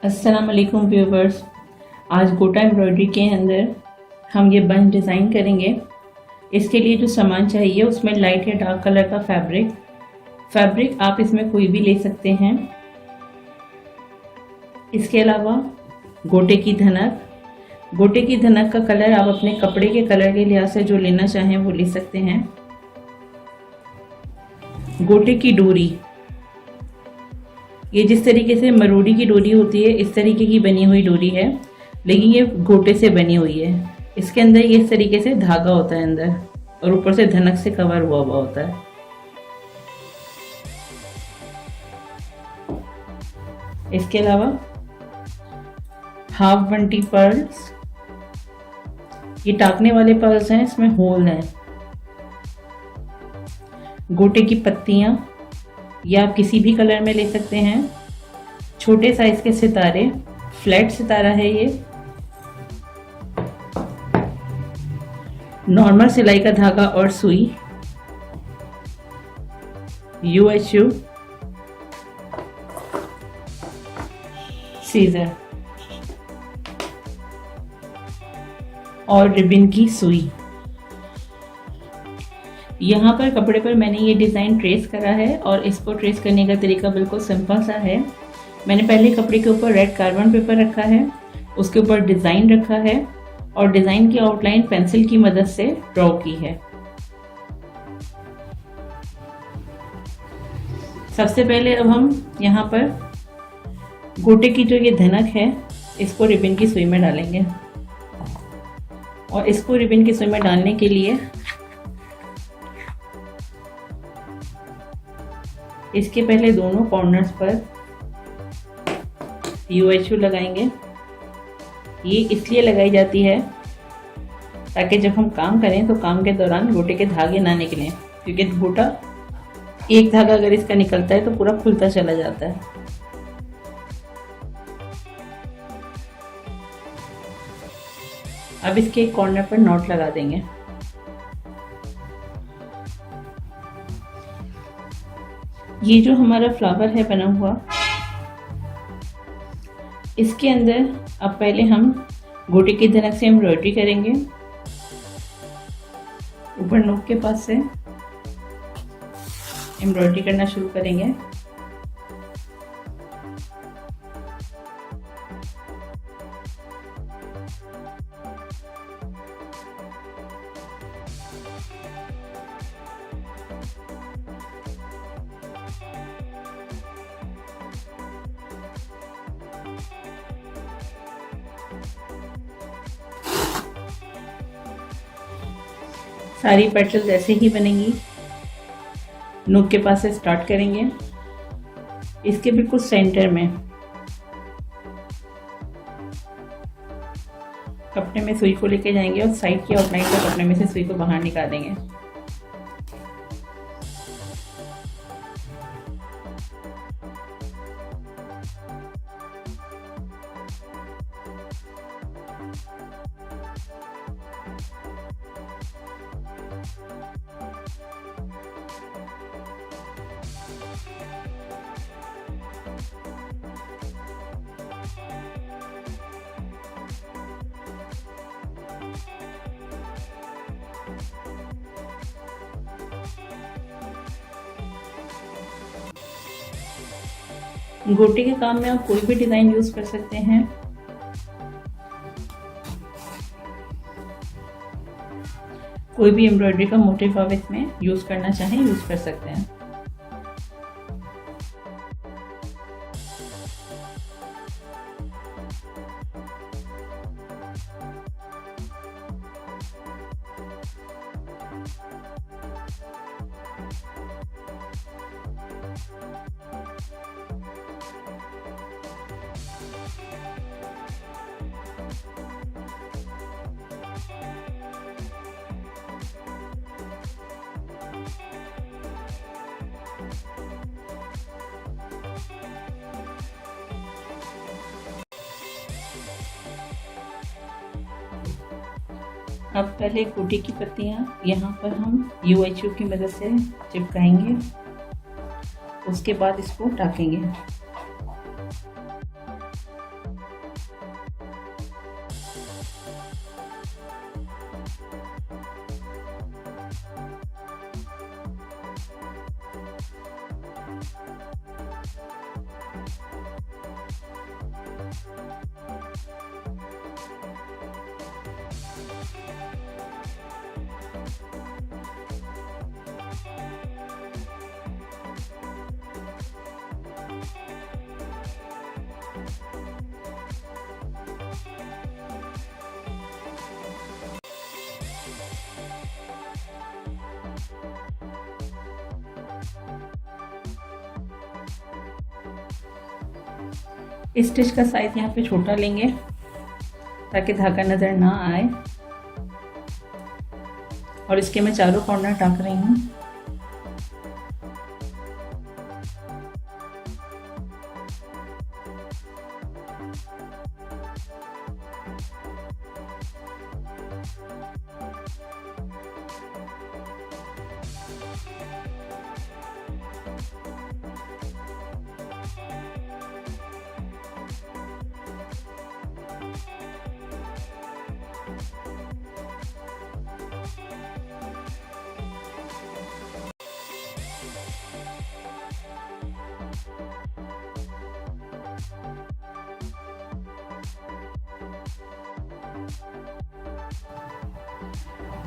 अस्सलाम वालेकुम व्यूवर्स। आज गोटा एम्ब्रॉयडरी के अंदर हम ये बंच डिज़ाइन करेंगे। इसके लिए जो सामान चाहिए उसमें लाइट या डार्क कलर का फैब्रिक आप इसमें कोई भी ले सकते हैं। इसके अलावा गोटे की धनक का कलर आप अपने कपड़े के कलर के लिहाज से जो लेना चाहें वो ले सकते हैं। गोटे की डोरी, ये जिस तरीके से मरोड़ी की डोरी होती है इस तरीके की बनी हुई डोरी है, लेकिन ये गोटे से बनी हुई है। इसके अंदर ये इस तरीके से धागा होता है अंदर और ऊपर से धनक से कवर हुआ होता है। इसके अलावा हाफ बंटी पर्ल्स, ये टाकने वाले पर्ल्स हैं, इसमें होल हैं। गोटे की पत्तियां, ये आप किसी भी कलर में ले सकते हैं। छोटे साइज के सितारे, फ्लैट सितारा है ये। नॉर्मल सिलाई का धागा और सुई, UHU, सीजर और रिबन की सुई। यहाँ पर कपड़े पर मैंने ये डिज़ाइन ट्रेस करा है और इसको ट्रेस करने का तरीका बिल्कुल सिंपल सा है। मैंने पहले कपड़े के ऊपर रेड कार्बन पेपर रखा है, उसके ऊपर डिज़ाइन रखा है और डिज़ाइन की आउटलाइन पेंसिल की मदद से ड्रॉ की है। सबसे पहले अब हम यहाँ पर गोटे की जो ये धनक है इसको रिबन की सुई में डालेंगे और इसको रिबन की सुई में डालने के लिए इसके पहले दोनों कॉर्नर्स पर UHU लगाएंगे। ये इसलिए लगाई जाती है ताकि जब हम काम करें तो काम के दौरान गोटे के धागे ना निकलें, क्योंकि गोटा एक धागा अगर इसका निकलता है तो पूरा खुलता चला जाता है। अब इसके एक कॉर्नर पर नॉट लगा देंगे। ये जो हमारा फ्लावर है बना हुआ, इसके अंदर अब पहले हम गोटे की धनक से एम्ब्रॉयडरी करेंगे। ऊपर नोक के पास से एम्ब्रॉयडरी करना शुरू करेंगे। सारी पेटल्स ऐसे ही बनेंगी। नोक के पास से स्टार्ट करेंगे, इसके बिल्कुल सेंटर में कपड़े में सुई को लेके जाएंगे और साइड की आउटलाइन पर कपड़े में से सुई को बाहर निकालेंगे। गोटे के काम में आप कोई भी डिजाइन यूज कर सकते हैं। कोई भी एम्ब्रॉयडरी का मोटिव आप इसमें यूज करना चाहें यूज कर सकते हैं। अब पहले गोटे की पत्तियां यहाँ पर हम UHU की मदद से चिपकाएंगे, उसके बाद इसको टाकेंगे। इस स्टिच का साइज यहाँ पे छोटा लेंगे ताकि धागा नज़र ना आए, और इसके मैं चारों कॉर्नर टाक रही हूँ।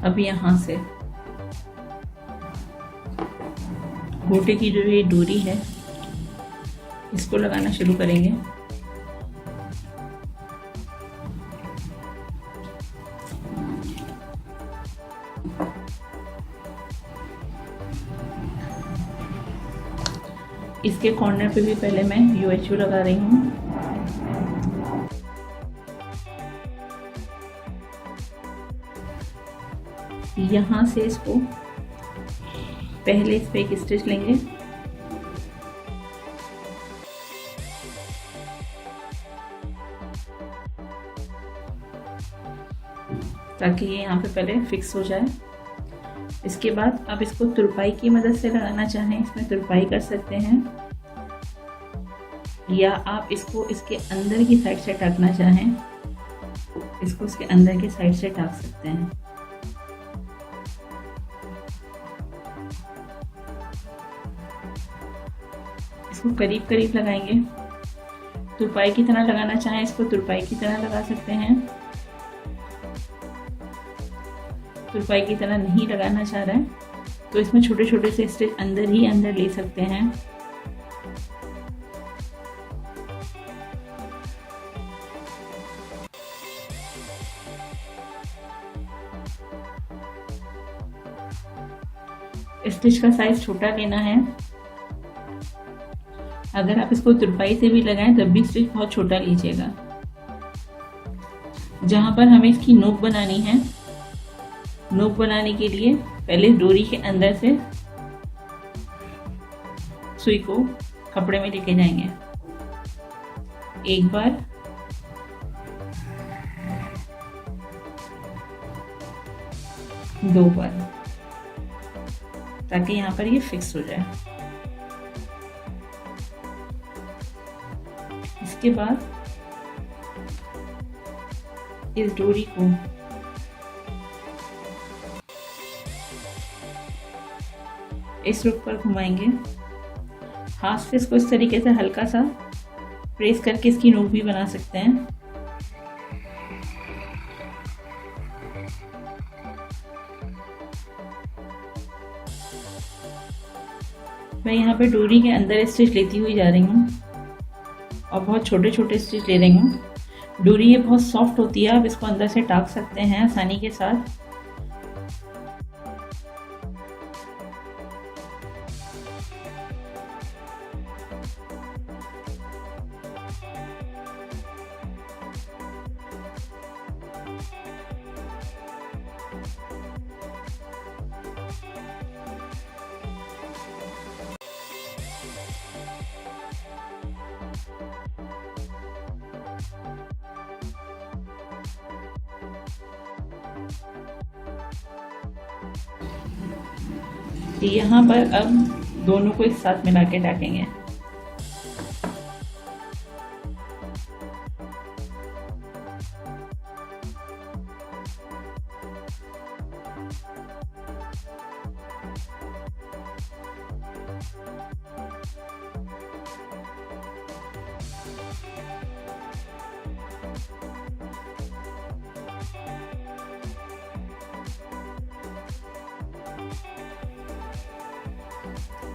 अब यहाँ से गोटे की जो ये डोरी है इसको लगाना शुरू करेंगे। इसके कॉर्नर पे भी पहले मैं UHU लगा रही हूँ। यहाँ से इसको पहले इस पे एक स्टिच लेंगे, ताकि ये यहाँ पे पहले फिक्स हो जाए। इसके बाद आप इसको तुरपाई की मदद से लगाना चाहें इसमें तुरपाई कर सकते हैं, या आप इसको इसके अंदर की साइड से टाकना चाहें इसको इसके अंदर की साइड से टाक सकते हैं। इसको करीब करीब लगाएंगे। तुरपाई की तरह लगाना चाहें इसको तुरपाई की तरह लगा सकते हैं। तुरपाई की तरह नहीं लगाना चाह रहा है तो इसमें छोटे छोटे से स्टिच अंदर ही अंदर ले सकते हैं। स्टिच का साइज छोटा लेना है। अगर आप इसको तुरपाई से भी लगाएं तब भी स्टिच बहुत छोटा लीजिएगा। जहां पर हमें इसकी नोक बनानी है, नोक बनाने के लिए पहले डोरी के अंदर से सुई को कपड़े में लेके जाएंगे। एक बार, दो बार, ताकि यहाँ पर ये फिक्स हो जाए। इसके बाद इस डोरी को इस रुख पर घुमाएंगे। हाथ से इसको इस तरीके से हल्का सा प्रेस करके इसकी नोक भी बना सकते हैं। मैं यहाँ पे डोरी के अंदर स्टिच लेती हुई जा रही हूँ और बहुत छोटे छोटे स्टिच ले रही हूँ। डोरी ये बहुत सॉफ्ट होती है, आप इसको अंदर से टाक सकते हैं आसानी के साथ। यहाँ पर अब दोनों को एक साथ मिला के टाकेंगे।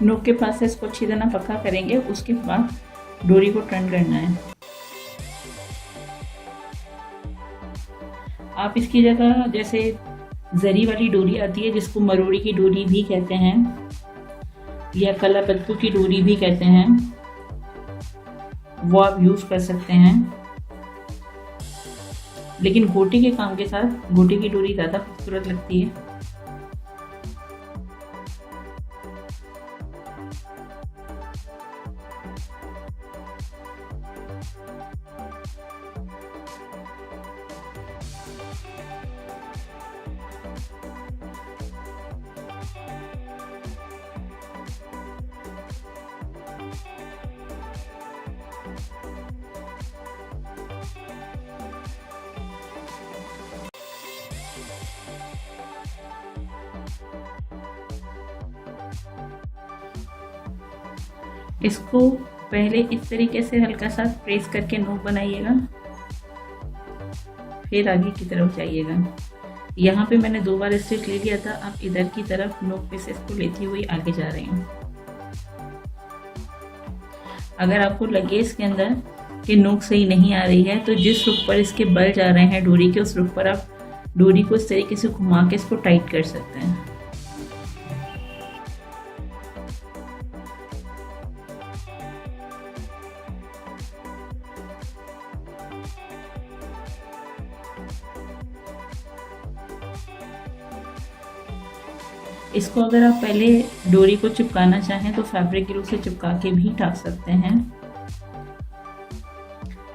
नोक के पास से इसको अच्छी तरह पक्का करेंगे। उसके बाद डोरी को टर्न करना है। आप इसकी जगह जैसे जरी वाली डोरी आती है जिसको मरोड़ी की डोरी भी कहते हैं या कलापत्तू की डोरी भी कहते हैं, वो आप यूज़ कर सकते हैं। लेकिन गोटी के काम के साथ गोटी की डोरी ज़्यादा खूबसूरत लगती है। इसको पहले इस तरीके से हल्का सा प्रेस करके नोक बनाइएगा, फिर आगे की तरफ जाइएगा। यहाँ पे मैंने 2 बार स्टिच ले लिया था, अब इधर की तरफ नोक पे से इसको लेती हुई आगे जा रही हूँ। अगर आपको लगे इसके अंदर कि नोक सही नहीं आ रही है तो जिस रुख पर इसके बल जा रहे हैं डोरी के, उस रुख पर आप डोरी को इस तरीके से घुमा के इसको टाइट कर सकते हैं। इसको अगर आप पहले डोरी को चिपकाना चाहें तो फैब्रिक ग्लू से चिपका के भी टाक सकते हैं,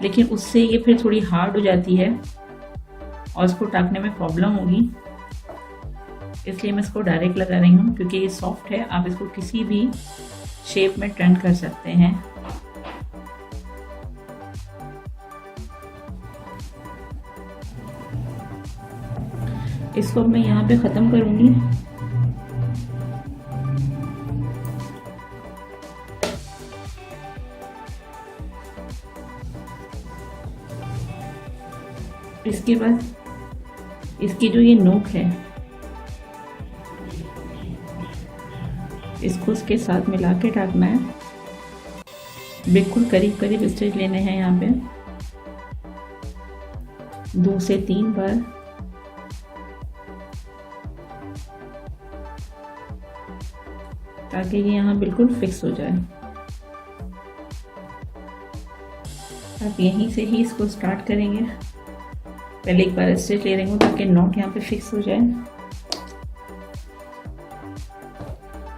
लेकिन उससे ये फिर थोड़ी हार्ड हो जाती है और इसको टाकने में प्रॉब्लम होगी। इसलिए मैं इसको डायरेक्ट लगा रही हूँ, क्योंकि ये सॉफ्ट है, आप इसको किसी भी शेप में टर्न कर सकते हैं। इसको मैं यहाँ पे ख़त्म करूँगी। इसके बाद इसकी जो ये नोक है इसको इसके साथ मिला के टाकना है। बिल्कुल करीब करीब स्टिच लेने हैं यहाँ पे 2 से 3 बार। ताकि ये यहाँ बिल्कुल फिक्स हो जाए। आप यहीं से ही इसको स्टार्ट करेंगे। पहले एक बार स्टिच ले रही हूँ ताकि नॉट यहाँ पे फिक्स हो जाए।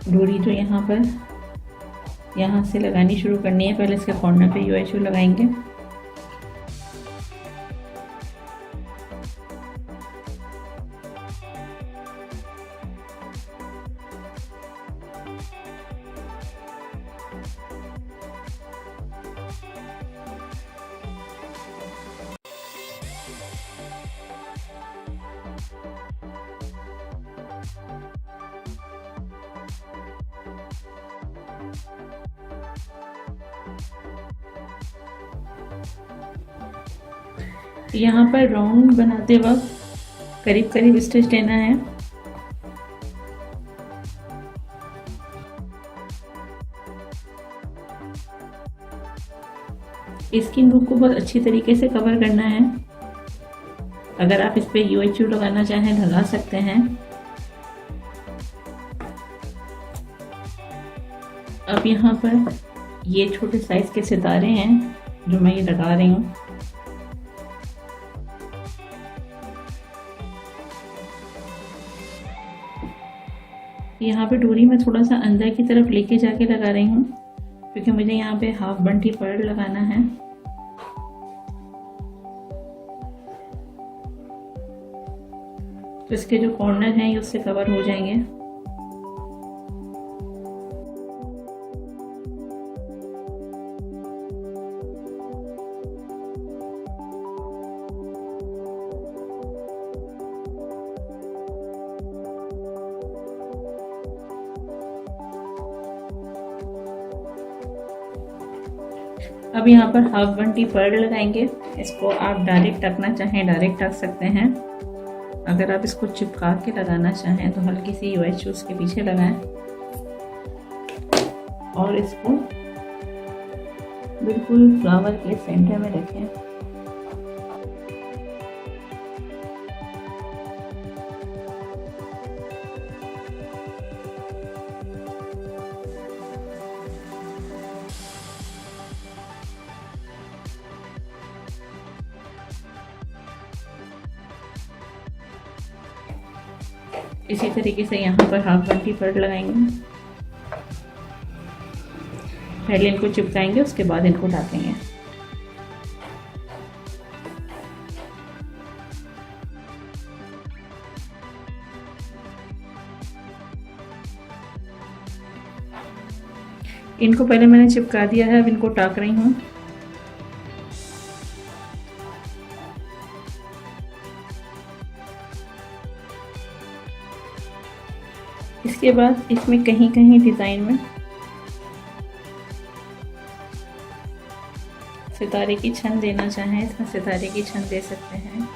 डोरी जो यहाँ से लगानी शुरू करनी है। पहले इसके कॉर्नर पे यूएचओ लगाएंगे। यहाँ पर राउंड बनाते वक्त करीब करीब स्टिच लेना है। इसकी नोक को बहुत अच्छी तरीके से कवर करना है। अगर आप इस पे यूएचयू लगाना चाहें लगा सकते हैं। अब यहाँ पर ये छोटे साइज के सितारे हैं जो मैं ये लगा रही हूँ। यहाँ पे डोरी में थोड़ा सा अंदर की तरफ लेके जाके लगा रही हूँ, क्योंकि मुझे यहाँ पे हाफ बंटी पर्ल लगाना है। तो इसके जो कॉर्नर हैं ये उससे कवर हो जाएंगे। अब यहाँ पर हाफ बंटी पर्ल लगाएंगे। इसको आप डायरेक्ट टकना चाहें डायरेक्ट टक सकते हैं। अगर आप इसको चिपका के लगाना चाहें तो हल्की सी यूएच उसके पीछे लगाएं और इसको बिल्कुल फ्लावर के सेंटर में रखें। इसी तरीके से यहाँ पर हाफ बंटी पर लगाएंगे, पहले इनको चिपकाएंगे उसके बाद इनको ढकेंगे। इनको पहले मैंने चिपका दिया है, अब इनको टाक रही हूँ। इसके बाद इसमें कहीं कहीं डिज़ाइन में सितारे की छन देना चाहें तो सितारे की छन दे सकते हैं।